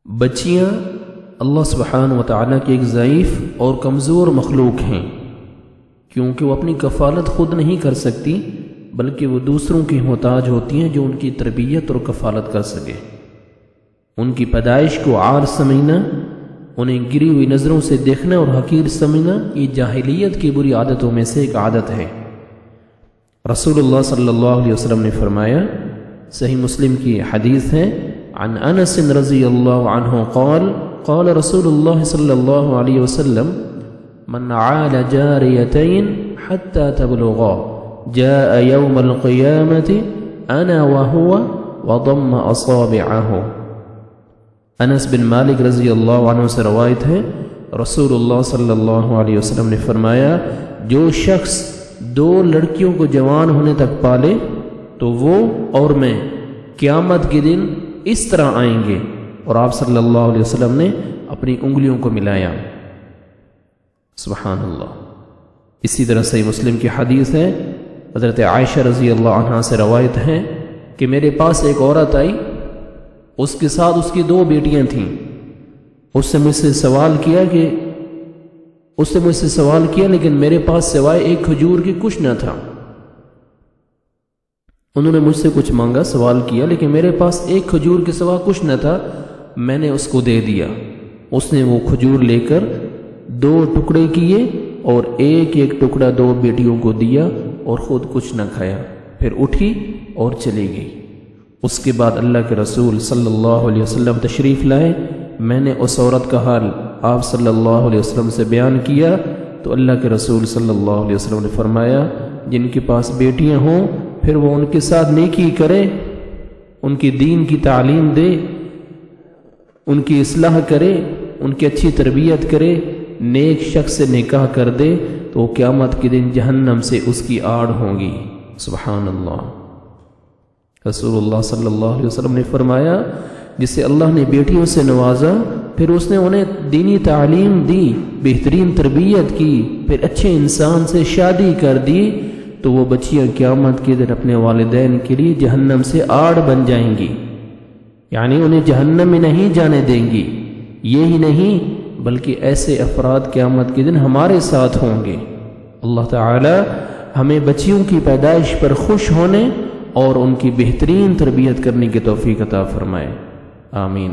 بچیاں اللہ سبحانہ و تعالیٰ کی ایک ضعیف اور کمزور مخلوق ہیں، کیونکہ وہ اپنی کفالت خود نہیں کر سکتی بلکہ وہ دوسروں کی محتاج ہوتی ہیں جو ان کی تربیت اور کفالت کر سکے۔ ان کی پیدائش کو عار سمجھنا، انہیں گری ہوئی نظروں سے دیکھنا اور حقیر سمجھنا یہ جاہلیت کی بری عادتوں میں سے ایک عادت ہے۔ رسول اللہ صلی اللہ علیہ وسلم نے فرمایا، صحیح مسلم کی حدیث ہے، عن انس رضی اللہ عنہ قال قال رسول اللہ صلی اللہ علیہ وسلم من عال جاریتین حتی تبلغا جاء یوم القیامت انا وهو وضم اصابعه۔ انس بن مالک رضی اللہ عنہ سے روایت ہے، رسول اللہ صلی اللہ علیہ وسلم نے فرمایا، جو شخص 2 لڑکیوں کو جوان ہونے تک پالے تو وہ اور میں قیامت کے دن اس طرح آئیں گے، اور آپ صلی اللہ علیہ وسلم نے اپنی انگلیوں کو ملایا۔ سبحان اللہ۔ اسی طرح صحیح مسلم کی حدیث ہے، حضرت عائشہ رضی اللہ عنہا سے روایت ہے کہ میرے پاس ایک عورت آئی، اس کے ساتھ اس کی 2 بیٹیاں تھیں۔ اس نے مجھ سے سوال کیا لیکن میرے پاس سوائے ایک کھجور کی کچھ نہ تھا۔ انہوں نے مجھ سے کچھ مانگا، سوال کیا، لیکن میرے پاس ایک کھجور کے سوا کچھ نہ تھا، میں نے اس کو دے دیا۔ اس نے وہ کھجور لے کر 2 ٹکڑے کیے اور ایک ٹکڑا 2 بیٹیوں کو دیا اور خود کچھ نہ کھایا، پھر اٹھی اور چلی گئی۔ اس کے بعد اللہ کے رسول صلی اللہ علیہ وسلم تشریف لائے، میں نے اس عورت کا حال آپ صلی اللہ علیہ وسلم سے بیان کیا تو اللہ کے رسول صلی اللہ علیہ وسلم نے فرمایا، جن کے پاس بیٹیاں ہوں پھر وہ ان کے ساتھ نیکی کرے، ان کی دین کی تعلیم دے، ان کی اصلاح کرے، ان کی اچھی تربیت کرے، نیک شخص سے نکاح کر دے تو قیامت کے دن جہنم سے اس کی آڑ ہوں گی۔ سبحان اللہ۔ رسول اللہ صلی اللہ علیہ وسلم نے فرمایا، جسے اللہ نے بیٹیوں سے نوازا، پھر اس نے انہیں دینی تعلیم دی، بہترین تربیت کی، پھر اچھے انسان سے شادی کر دی، تو وہ بچیاں قیامت کے دن اپنے والدین کے لیے جہنم سے آڑ بن جائیں گی، یعنی انہیں جہنم میں نہیں جانے دیں گی۔ یہی نہیں بلکہ ایسے افراد قیامت کے دن ہمارے ساتھ ہوں گے۔ اللہ تعالی ہمیں بچیوں کی پیدائش پر خوش ہونے اور ان کی بہترین تربیت کرنے کی توفیق عطا فرمائے، آمین۔